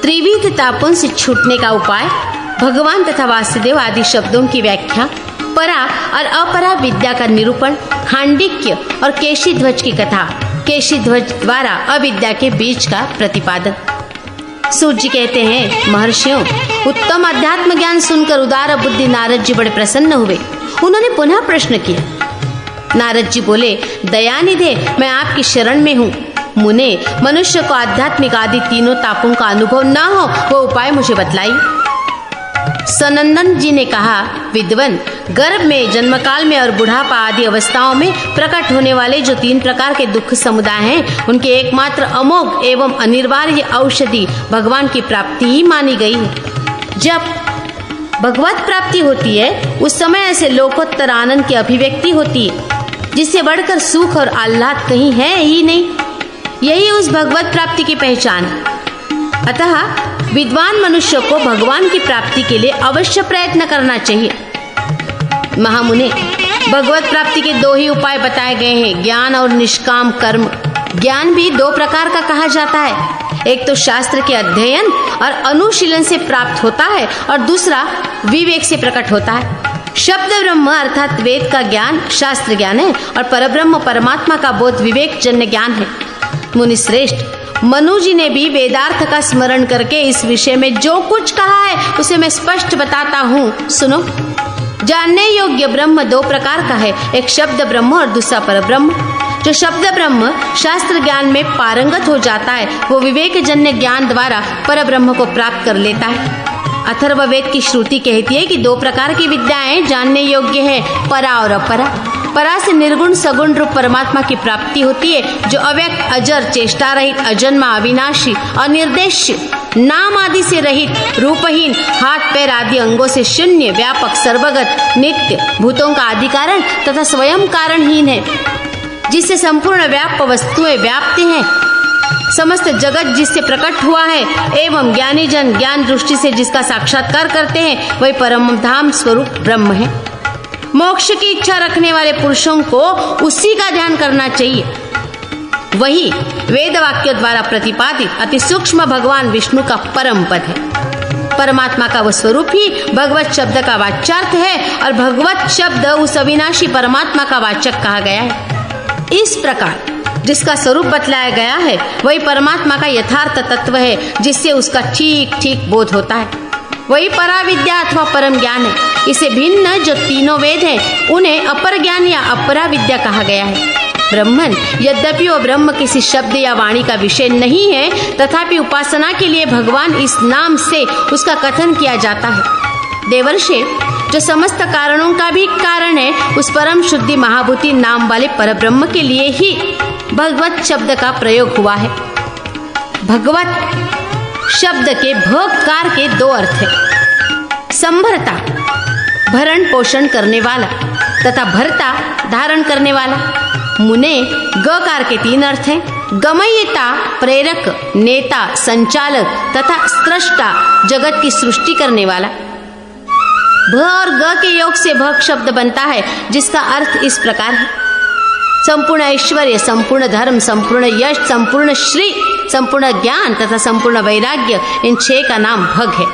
त्रिविध तापों से छूटने का उपाय, भगवान तथा वासुदेव आदि शब्दों की व्याख्या, परा और अपरा विद्या का निरूपण, खांडिक्य और केशी ध्वज की कथा, केशी ध्वज द्वारा अविद्या के बीज का प्रतिपादन। सूत जी कहते हैं, महर्षियों, उत्तम अध्यात्म ज्ञान सुनकर उदार बुद्धि नारद जी बड़े प्रसन्न हुए। उन्होंने पुनः प्रश्न किया। नारद जी बोले, दयानिधे, मैं आपकी शरण में हूँ। मुने, मनुष्य को आध्यात्मिक आदि तीनों तापों का अनुभव न हो वो उपाय मुझे बतलाई। सनंदन जी ने कहा, विद्वन, गर्भ में, जन्मकाल में और बुढ़ापा आदि अवस्थाओं में प्रकट होने वाले जो 3 प्रकार के दुख समुदाय हैं, उनके एकमात्र अमोघ एवं अनिवार्य औषधि भगवान की प्राप्ति ही मानी गई है। जब भगवत प्राप्ति होती है उस समय ऐसे लोकोत्तर आनंद की अभिव्यक्ति होती है जिससे बढ़कर सुख और आह्लाद कहीं है ही नहीं। यही उस भगवत प्राप्ति की पहचान है। अतः विद्वान मनुष्य को भगवान की प्राप्ति के लिए अवश्य प्रयत्न करना चाहिए। महामुने, भगवत प्राप्ति के 2 ही उपाय बताए गए हैं, ज्ञान और निष्काम कर्म। ज्ञान भी 2 प्रकार का कहा जाता है। एक तो शास्त्र के अध्ययन और अनुशीलन से प्राप्त होता है और दूसरा विवेक से प्रकट होता है। शब्द ब्रह्म अर्थात वेद का ज्ञान शास्त्र ज्ञान है और परब्रह्म परमात्मा का बोध विवेक जन्य ज्ञान है। मुनि श्रेष्ठ, मनु जी ने भी वेदार्थ का स्मरण करके इस विषय में जो कुछ कहा है उसे मैं स्पष्ट बताता हूँ, सुनो। जानने योग्य ब्रह्म 2 प्रकार का है, एक शब्द ब्रह्म और दूसरा परब्रह्म। जो शब्द ब्रह्म शास्त्र ज्ञान में पारंगत हो जाता है वो विवेक जन्य ज्ञान द्वारा परब्रह्म को प्राप्त कर लेता है। अथर्ववेद की श्रुति कहती है कि 2 प्रकार की विद्याएं जानने योग्य है, परा और अपरा। परा से निर्गुण सगुण रूप परमात्मा की प्राप्ति होती है जो अव्यक्त, अजर, चेष्टा रहित, अजन्मा, अविनाशी, अनिर्देश्य, नाम आदि से रहित, रूपहीन, हाथ पैर आदि अंगों से शून्य, व्यापक, सर्वगत, नित्य, भूतों का आदि कारण तथा स्वयं कारणहीन है, जिससे संपूर्ण व्याप्त वस्तुएं व्याप्त हैं। समस्त जगत जिससे प्रकट हुआ है एवं ज्ञानी जन ज्ञान दृष्टि से जिसका साक्षात्कार करते हैं वही परम धाम स्वरूप ब्रह्म है। मोक्ष की इच्छा रखने वाले पुरुषों को उसी का ध्यान करना चाहिए। वही वेद वाक्यों द्वारा प्रतिपादित अति सूक्ष्म भगवान विष्णु का परम पद है। परमात्मा का वह स्वरूप ही भगवत शब्द का वाच्यार्थ है और भगवत शब्द उस अविनाशी परमात्मा का वाचक कहा गया है। इस प्रकार जिसका स्वरूप बतलाया गया है वही परमात्मा का यथार्थ तत्व है जिससे उसका ठीक ठीक बोध होता है। वही पराविद्या अथवा परम ज्ञान है। इसे भिन्न जो 3 वेद हैं उन्हें अपर ज्ञान या अपरा विद्या कहा गया है। ब्रह्मन, यद्यपि वो ब्रह्म किसी शब्द या वाणी का विषय नहीं है तथापि उपासना के लिए भगवान इस नाम से उसका कथन किया जाता है। देवर्षे, जो समस्त कारणों का भी कारण है, उस परम शुद्धि महाभूति नाम वाले परब्रह्म के लिए ही भगवत शब्द का प्रयोग हुआ है। भगवत शब्द के भकार के 2 अर्थ हैं, संभरता, भरण पोषण करने वाला, तथा भरता, धारण करने वाला। मुने, गकार के 3 अर्थ हैं, गमयिता, प्रेरक, नेता, संचालक तथा स्रष्टा, जगत की सृष्टि करने वाला। भ और ग के योग से भग शब्द बनता है जिसका अर्थ इस प्रकार है, संपूर्ण ऐश्वर्य, संपूर्ण धर्म, संपूर्ण यश, संपूर्ण श्री, संपूर्ण ज्ञान तथा संपूर्ण वैराग्य, इन 6 का नाम भग है।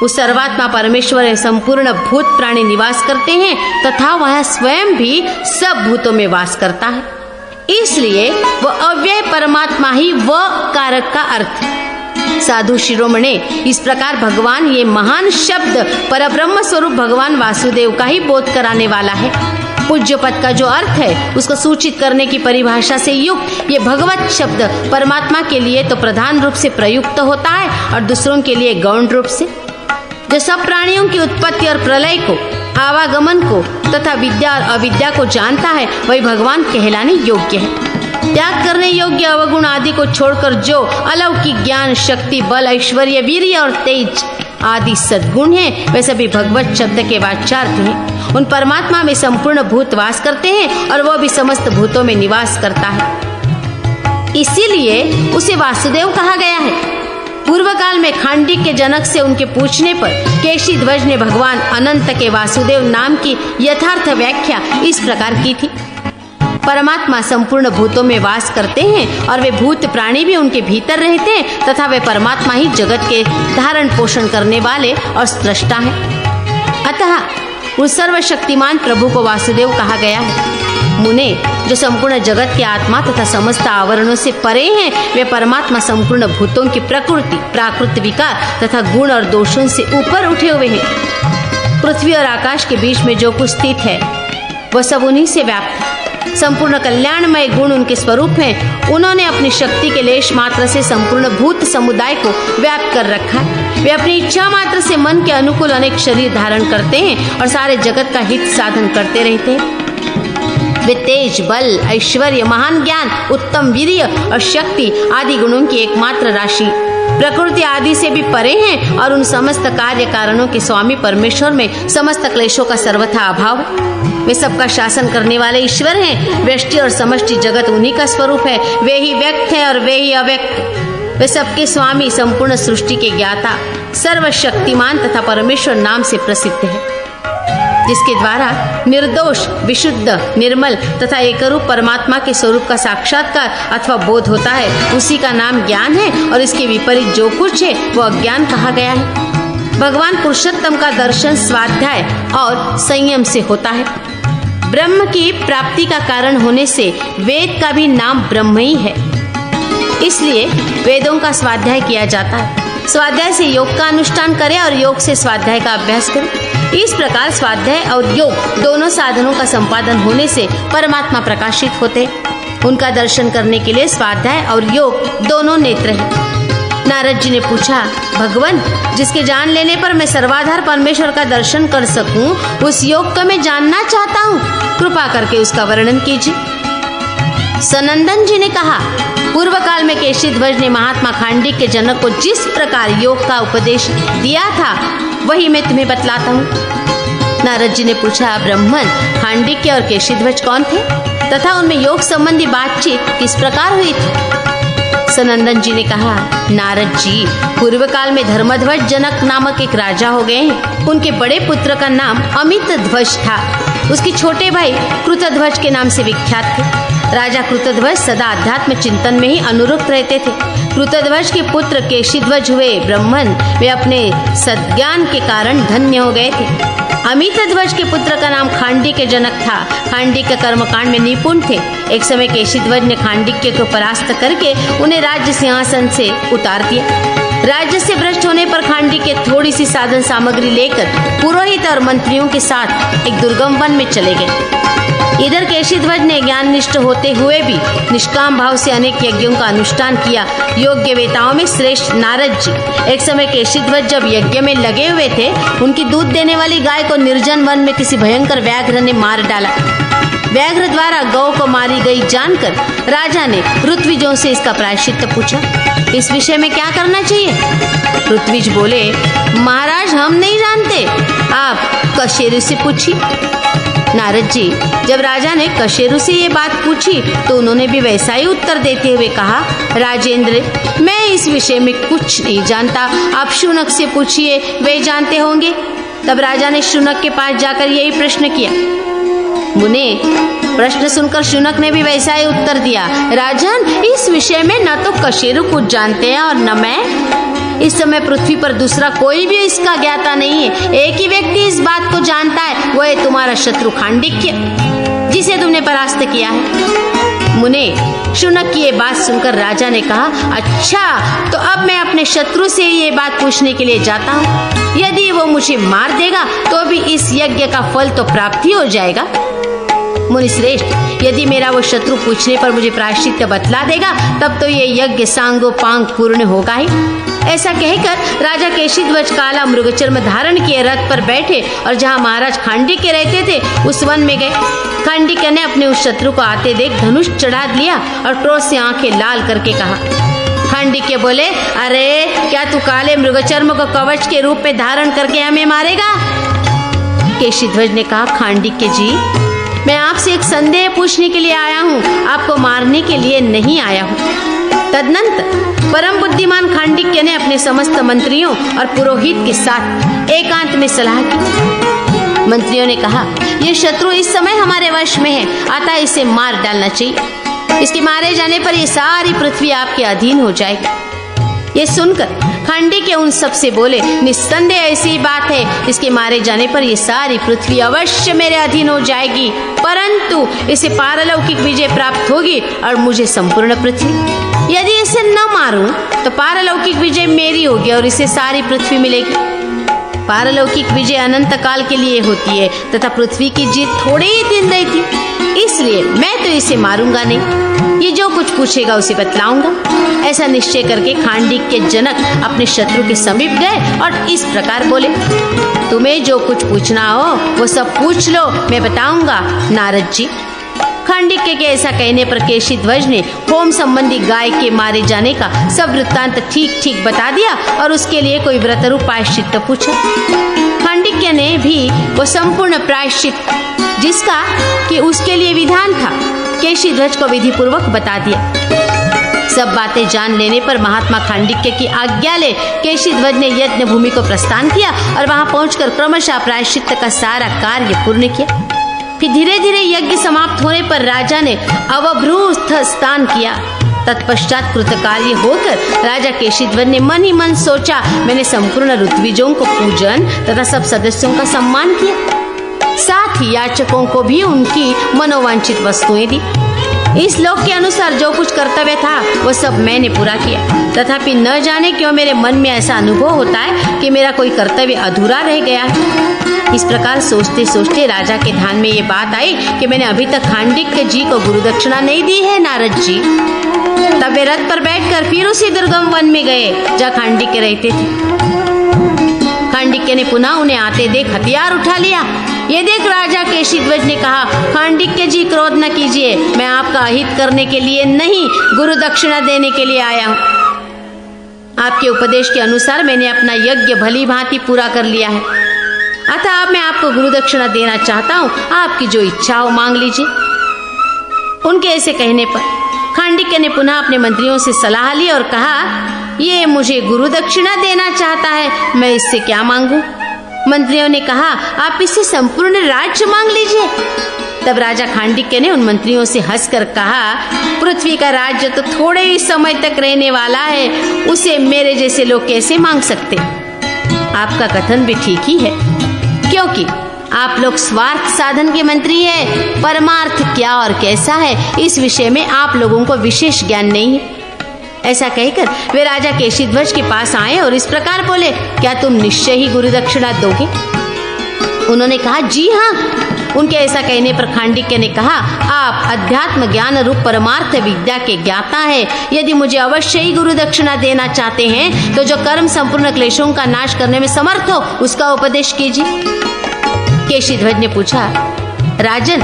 उस सर्वात्मा परमेश्वर में संपूर्ण भूत प्राणी निवास करते हैं तथा वह स्वयं भी सब भूतों में वास करता है। इसलिए वह अव्यय परमात्मा ही वह कारक का अर्थ है। साधु शिरोमणे, इस प्रकार भगवान ये महान शब्द परब्रह्म स्वरूप भगवान वासुदेव का ही बोध कराने वाला है। पूज्य पद का जो अर्थ है उसको सूचित करने की परिभाषा से युक्त ये भगवत शब्द परमात्मा के लिए तो प्रधान रूप से प्रयुक्त होता है और दूसरों के लिए गौण रूप से। जो सब प्राणियों की उत्पत्ति और प्रलय को, आवागमन को तथा विद्या और अविद्या को जानता है वही भगवान कहलाने योग्य है। त्याग करने योग्य अवगुण आदि को छोड़कर जो अलौकिक ज्ञान, शक्ति, बल, ऐश्वर्य, वीर्य और तेज आदि सद्गुण हैं वे सभी भगवत शब्द के वाच्यार्थ हैं। उन परमात्मा में संपूर्ण भूत वास करते हैं और वह भी समस्त भूतों में निवास करता है, इसीलिए उसे वासुदेव कहा गया है। पूर्व काल में खांडिक के जनक से उनके पूछने पर केशी ध्वज ने भगवान अनंत के वासुदेव नाम की यथार्थ व्याख्या इस प्रकार की थी। परमात्मा संपूर्ण भूतों में वास करते हैं और वे भूत प्राणी भी उनके भीतर रहते हैं तथा वे परमात्मा ही जगत के धारण पोषण करने वाले और सृष्टा हैं। अतः उस सर्वशक्तिमान प्रभु को वासुदेव कहा गया है। मुने, जो संपूर्ण जगत के आत्मा तथा समस्त आवरणों से परे हैं, वे परमात्मा संपूर्ण भूतों की प्रकृति, प्राकृत विकार तथा गुण और दोषों से ऊपर उठे हुए हैं। पृथ्वी और आकाश के बीच में जो कुछ स्थित है वह सब उन्हीं से व्याप्त है। संपूर्ण कल्याणमय गुण उनके स्वरूप हैं। उन्होंने अपनी शक्ति के लेश मात्र से संपूर्ण भूत समुदाय को व्याप्त कर रखा है। वे अपनी इच्छा मात्र से मन के अनुकूल अनेक शरीर धारण करते हैं और सारे जगत का हित साधन करते रहते हैं। वे तेज, बल, ऐश्वर्य, महान ज्ञान, उत्तम वीर्य और शक्ति आदि गुणों की एकमात्र राशि, प्रकृति आदि से भी परे हैं और उन समस्त कार्य कारणों के स्वामी परमेश्वर में समस्त क्लेशों का सर्वथा अभाव है। वे सबका शासन करने वाले ईश्वर हैं। व्यष्टि और समष्टि जगत उन्हीं का स्वरूप है। वे ही व्यक्त हैं और वे ही अव्यक्त। वे सबके स्वामी, संपूर्ण सृष्टि के ज्ञाता, सर्वशक्तिमान तथा परमेश्वर नाम से प्रसिद्ध है, जिसके द्वारा निर्दोष, विशुद्ध, निर्मल तथा एकरूप परमात्मा के स्वरूप का साक्षात्कार अथवा बोध होता है। उसी का नाम ज्ञान है और इसके विपरीत जो कुछ है वो अज्ञान कहा गया है। भगवान पुरुषोत्तम का दर्शन स्वाध्याय और संयम से होता है। ब्रह्म की प्राप्ति का कारण होने से वेद का भी नाम ब्रह्म ही है। इसलिए वेदों का स्वाध्याय किया जाता है। स्वाध्याय से योग का अनुष्ठान करें और योग से स्वाध्याय का अभ्यास करें। इस प्रकार स्वाध्याय और योग दोनों साधनों का संपादन होने से परमात्मा प्रकाशित होते। उनका दर्शन करने के लिए स्वाध्याय और योग दोनों नेत्र हैं। नारद जी ने पूछा, भगवान, जिसके जान लेने पर मैं सर्वाधार परमेश्वर का दर्शन कर सकूं, उस योग को मैं जानना चाहता हूँ। कृपा करके उसका वर्णन कीजिए। सनंदन जी ने कहा, पूर्व काल में केशीध्वज ने महात्मा खांडिक के जनक को जिस प्रकार योग का उपदेश दिया था वही मैं तुम्हें बतलाता हूँ। नारद जी ने पूछा, ब्राह्मण, खांडिक्य और केशीध्वज कौन थे तथा उनमें योग संबंधी बातचीत किस प्रकार हुई थी? सनंदन जी ने कहा, नारद जी, पूर्व काल में धर्मध्वज जनक नामक एक राजा हो गए हैं। उनके बड़े पुत्र का नाम अमित ध्वज था। उसके छोटे भाई कृतध्वज के नाम से विख्यात थे। राजा कृतध्वज सदा अध्यात्म चिंतन में ही अनुरक्त रहते थे। कृतध्वज के पुत्र केशीध्वज हुए ब्राह्मण। वे अपने सद्ज्ञान के कारण धन्य हो गए थे। अमित ध्वज के पुत्र का नाम खांडिक्य जनक था। खांडिक्य कर्मकांड में निपुण थे। एक समय केशीध्वज ने खांडिक्य को परास्त करके उन्हें राज्य सिंहासन से उतार दिया। राज्य से भ्रष्ट होने पर खांडिक्य थोड़ी सी साधन सामग्री लेकर पुरोहित और मंत्रियों के साथ एक दुर्गम वन में चले गए। इधर केशीध्वज ने ज्ञाननिष्ठ होते हुए भी निष्काम भाव से अनेक यज्ञों का अनुष्ठान किया। योग्य वेताओं में श्रेष्ठ नारद जी एक समय केशीध्वज जब यज्ञ में लगे हुए थे, उनकी दूध देने वाली गाय को निर्जन वन में किसी भयंकर व्याघ्र ने मार डाला। व्याघ्र द्वारा गौ को मारी गई जानकर राजा ने ऋत्विजों से इसका प्रायश्चित्त पूछा। इस विषय में क्या करना चाहिए? ऋत्विज बोले, महाराज, हम नहीं जानते, आप कशेरु से पूछिए। नारद जी, जब राजा ने कशेरु से ये बात पूछी तो उन्होंने भी वैसा ही उत्तर देते हुए कहा, राजेंद्र, मैं इस विषय में कुछ नहीं जानता, आप शुनक से पूछिए, वे जानते होंगे। तब राजा ने शुनक के पास जाकर यही प्रश्न किया। मुने, प्रश्न सुनकर शुनक ने भी वैसा ही उत्तर दिया, राजन, इस विषय में न तो कशेरु कुछ जानते हैं और न मैं। इस समय पृथ्वी पर दूसरा कोई भी इसका ज्ञाता नहीं है। एक ही व्यक्ति इस बात को जानता है, वह है तुम्हारा शत्रु खांडिक्य, जिसे तुमने परास्त किया है। मुने, शुनक की ये बात सुनकर राजा ने कहा, अच्छा, तो अब मैं अपने शत्रु से ये बात पूछने के लिए जाता हूँ। यदि वो मुझे मार देगा तो भी इस यज्ञ का फल तो प्राप्त ही हो जाएगा। मुनि श्रेष्ठ, यदि मेरा वो शत्रु पूछने पर मुझे प्रायश्चित्त बतला देगा तब तो ये यज्ञ सांगोपांग पूर्ण होगा ही। ऐसा कहकर राजा केशीध्वज काला मृगचर्म धारण किए रथ पर बैठे और जहाँ महाराज खांडिक्य रहते थे उस वन में गए। खांडिक्य ने अपने उस शत्रु को आते देख धनुष चढ़ा लिया और क्रोध से आंखें लाल करके कहा। खांडिक्य बोले, अरे, क्या तू काले मृगचर्म को कवच के रूप में धारण करके हमें मारेगा? केशीध्वज ने कहा, खांडिक्य जी, मैं आपसे एक संदेह पूछने के लिए आया हूँ, आपको मारने के लिए नहीं आया हूँ। तदनंतर परम बुद्धिमान खांडिक्य ने अपने समस्त मंत्रियों और पुरोहित के साथ एकांत में सलाह की। मंत्रियों ने कहा, ये शत्रु इस समय हमारे वश में है, अतः इसे मार डालना चाहिए। इसके मारे जाने पर ये सारी पृथ्वी आपके अधीन हो जाएगी। ये सुनकर खांडिक्य उन सब से बोले, निस्संदेह ऐसी बात है, इसके मारे जाने पर ये सारी पृथ्वी अवश्य मेरे अधीन हो जाएगी, परंतु इसे पारलौकिक विजय प्राप्त होगी और मुझे संपूर्ण पृथ्वी। यदि इसे न मारूं तो पारलौकिक विजय मेरी होगी और इसे सारी पृथ्वी मिलेगी। पारलौकिक विजय अनंत काल के लिए होती है तथा पृथ्वी की जीत थोड़े ही दिन रहती, इसलिए मैं तो इसे मारूंगा नहीं, ये जो कुछ पूछेगा उसे बतलाऊंगा। ऐसा निश्चय करके खांडिक्य जनक अपने शत्रु के समीप गए और इस प्रकार बोले, तुम्हें जो कुछ पूछना हो वो सब पूछ लो, मैं बताऊंगा नारद जी। खांडिक्य के ऐसा कहने पर केशीध्वज ने होम संबंधी गाय के मारे जाने का सब वृत्तांत ठीक ठीक बता दिया और उसके लिए कोई व्रतरूप प्रायश्चित पूछा। खांडिक्य ने भी वो संपूर्ण प्रायश्चित जिसका कि उसके लिए विधान था केशीध्वज को विधि पूर्वक बता दिया। सब बातें जान लेने पर महात्मा खांडिक्य की आज्ञा ले केशीध्वज ने यज्ञ भूमि को प्रस्थान किया और वहां पहुंचकर क्रमशः प्रायश्चित का सारा कार्य पूर्ण किया। फिर धीरे धीरे यज्ञ समाप्त होने पर राजा ने अवभ्रूस्थ स्नान किया। तत्पश्चात कृतकार्य होकर राजा केशीध्वज ने मन ही मन सोचा, मैंने संपूर्ण ऋत्विजों को पूजन तथा सब सदस्यों का सम्मान किया, साथ ही याचकों को भी उनकी मनोवांछित वस्तुएं दी। इस श्लोक के अनुसार जो कुछ कर्तव्य था वो सब मैंने पूरा किया, तथापि न जाने क्यों मेरे मन में ऐसा अनुभव होता है कि मेरा कोई कर्तव्य अधूरा रह गया है। इस प्रकार सोचते सोचते राजा के ध्यान में ये बात आई कि मैंने अभी तक खांडिक्य जी को गुरु दक्षिणा नहीं दी है नारद जी। तब वे रथ पर बैठकर फिर उसी दुर्गम वन में गए जहाँ खांडिक्य रहते थे। खांडिक्य ने पुनः उन्हें आते देख हथियार उठा लिया। ये देख राजा केशीध्वज ने कहा, खांडिक्य जी क्रोध न कीजिए, मैं आपका अहित करने के लिए नहीं, गुरु दक्षिणा देने के लिए आया हूँ। आपके उपदेश के अनुसार मैंने अपना यज्ञ भली भांति पूरा कर लिया है, अतः अब मैं आपको गुरु दक्षिणा देना चाहता हूँ, आपकी जो इच्छा हो मांग लीजिए। उनके ऐसे कहने पर खांडिक्य ने पुनः अपने मंत्रियों से सलाह ली और कहा, ये मुझे गुरु दक्षिणा देना चाहता है, मैं इससे क्या मांगू? मंत्रियों ने कहा, आप इससे संपूर्ण राज्य मांग लीजिए। तब राजा खांडिक्य ने उन मंत्रियों से हंसकर कहा, पृथ्वी का राज्य तो थोड़े ही समय तक रहने वाला है, उसे मेरे जैसे लोग कैसे मांग सकते? आपका कथन भी ठीक ही है, क्योंकि आप लोग स्वार्थ साधन के मंत्री हैं। परमार्थ क्या और कैसा है इस विषय में आप लोगों को विशेष ज्ञान नहीं है। ऐसा कहकर वे राजा केशीध्वज के पास आए और इस प्रकार बोले, क्या तुम निश्चय ही गुरु दक्षिणा दोगे? उन्होंने कहा, जी हाँ। उनके ऐसा कहने पर खांडिक्य ने कहा, आप अध्यात्म ज्ञान रूप परमार्थ विद्या के ज्ञाता है, यदि मुझे अवश्य ही गुरु दक्षिणा देना चाहते हैं तो जो कर्म संपूर्ण क्लेशों का नाश करने में समर्थ हो उसका उपदेश कीजिए। केशीध्वज ने पूछा, राजन,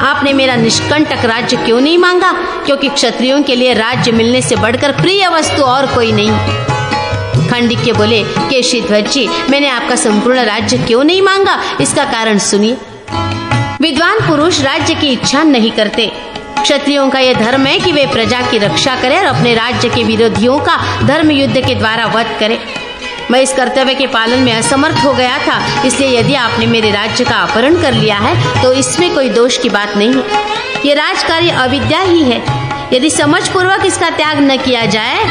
आपने मेरा निष्कंटक राज्य क्यों नहीं मांगा? क्योंकि क्षत्रियों के लिए राज्य मिलने से बढ़कर प्रिय वस्तु और कोई नहीं। खांडिक्य बोले, केशीध्वज जी, मैंने आपका संपूर्ण राज्य क्यों नहीं मांगा, इसका कारण सुनिए। विद्वान पुरुष राज्य की इच्छा नहीं करते। क्षत्रियों का यह धर्म है कि वे प्रजा की रक्षा करें और अपने राज्य के विरोधियों का धर्म युद्ध के द्वारा वध करें। मैं इस कर्तव्य के पालन में असमर्थ हो गया था, इसलिए यदि आपने मेरे राज्य का अपहरण कर लिया है तो इसमें कोई दोष की बात नहीं है। ये राजकार्य अविद्या ही है। यदि समझ पूर्वक इसका त्याग न किया जाए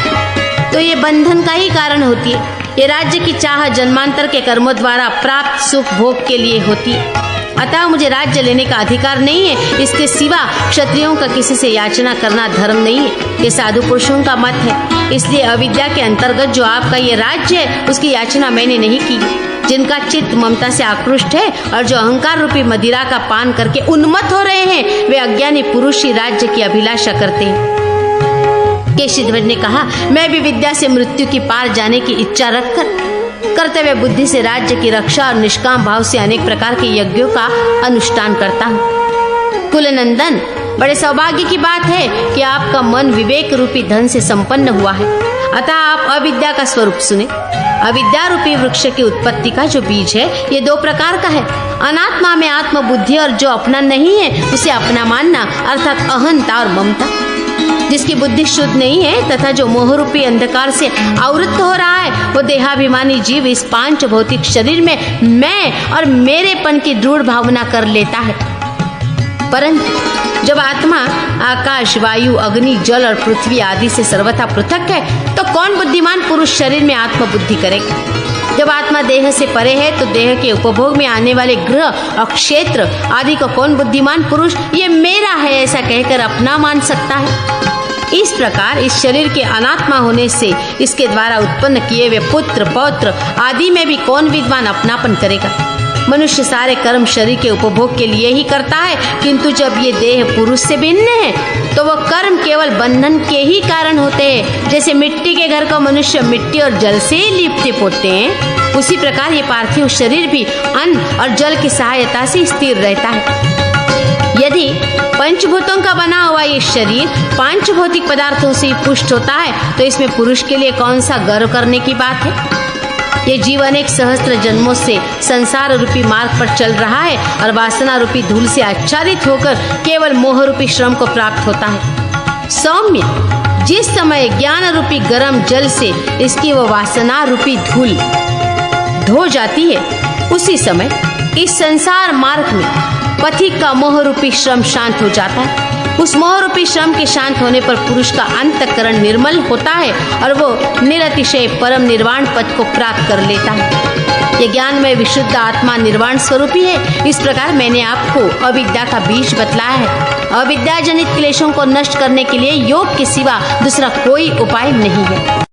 तो ये बंधन का ही कारण होती है। ये राज्य की चाह जन्मांतर के कर्मों द्वारा प्राप्त सुख भोग के लिए होती है, अतः मुझे राज्य लेने का अधिकार नहीं है। इसके सिवा क्षत्रियों का किसी से याचना करना धर्म नहीं है, ये साधु पुरुषों का मत है। इसलिए अविद्या के अंतर्गत जो आपका ये राज्य है उसकी याचना मैंने नहीं की। जिनका चित्त ममता से आकृष्ट है और जो अहंकार रूपी मदिरा का पान करके उन्मत्त हो रहे हैं, वे अज्ञानी पुरुष ही राज्य की अभिलाषा करते हैं। केशीध्वज ने कहा, मैं भी विद्या से मृत्यु की पार जाने की इच्छा रखकर कर्तव्य बुद्धि से राज्य की रक्षा और निष्काम भाव से अनेक प्रकार के यज्ञों का अनुष्ठान करता हूँ। कुलनंदन, बड़े सौभाग्य की बात है कि आपका मन विवेक रूपी धन से संपन्न हुआ है, अतः आप अविद्या का स्वरूप सुने। अविद्या रूपी वृक्ष की उत्पत्ति का जो बीज है ये दो प्रकार का है। अनात्मा में आत्म बुद्धि और जो अपना नहीं है उसे अपना मानना, अर्थात अहंता और ममता। जिसकी बुद्धि शुद्ध नहीं है तथा जो मोहरूपी अंधकार से आवृत्त हो रहा है, वो देहाभिमानी जीव इस पांच भौतिक शरीर में मैं और मेरेपन की दृढ़ भावना कर लेता है। परंतु जब आत्मा आकाश, वायु, अग्नि, जल और पृथ्वी आदि से सर्वथा पृथक है, तो कौन बुद्धिमान पुरुष शरीर में आत्मबुद्धि करेगा? जब आत्मा देह से परे है तो देह के उपभोग में आने वाले ग्रह और क्षेत्र आदि को कौन बुद्धिमान पुरुष ये मेरा है ऐसा कहकर अपना मान सकता है? इस प्रकार इस शरीर के अनात्मा होने से इसके द्वारा उत्पन्न किए हुए पुत्र, पौत्र आदि में भी कौन विद्वान अपनापन करेगा? मनुष्य सारे कर्म शरीर के उपभोग के लिए ही करता है, किंतु जब ये देह पुरुष से भिन्न है तो वह कर्म केवल बंधन के ही कारण होते हैं। जैसे मिट्टी के घर को मनुष्य मिट्टी और जल से लिपते पोतते हैं, उसी प्रकार ये पार्थिव शरीर भी अन्न और जल की सहायता से स्थिर रहता है। यदि पंचभूतों का बना हुआ ये शरीर पांच भौतिक पदार्थों से पुष्ट होता है, तो इसमें पुरुष के लिए कौन सा गर्व करने की बात है? ये जीवन एक सहस्त्र जन्मों से संसार रूपी मार्ग पर चल रहा है और वासना रूपी धूल से आच्छादित होकर केवल मोह रूपी श्रम को प्राप्त होता है। सौम्य, जिस समय ज्ञान रूपी गर्म जल से इसकी वो वासना रूपी धूल धो जाती है, उसी समय इस संसार मार्ग में पथिक का मोह रूपी श्रम शांत हो जाता है। उस मोह रूपी श्रम के शांत होने पर पुरुष का अंतःकरण निर्मल होता है और वो निरतिशय परम निर्वाण पद को प्राप्त कर लेता है। ये ज्ञान में विशुद्ध आत्मा निर्वाण स्वरूपी है। इस प्रकार मैंने आपको अविद्या का बीज बतलाया है। अविद्या जनित क्लेशों को नष्ट करने के लिए योग के सिवा दूसरा कोई उपाय नहीं है।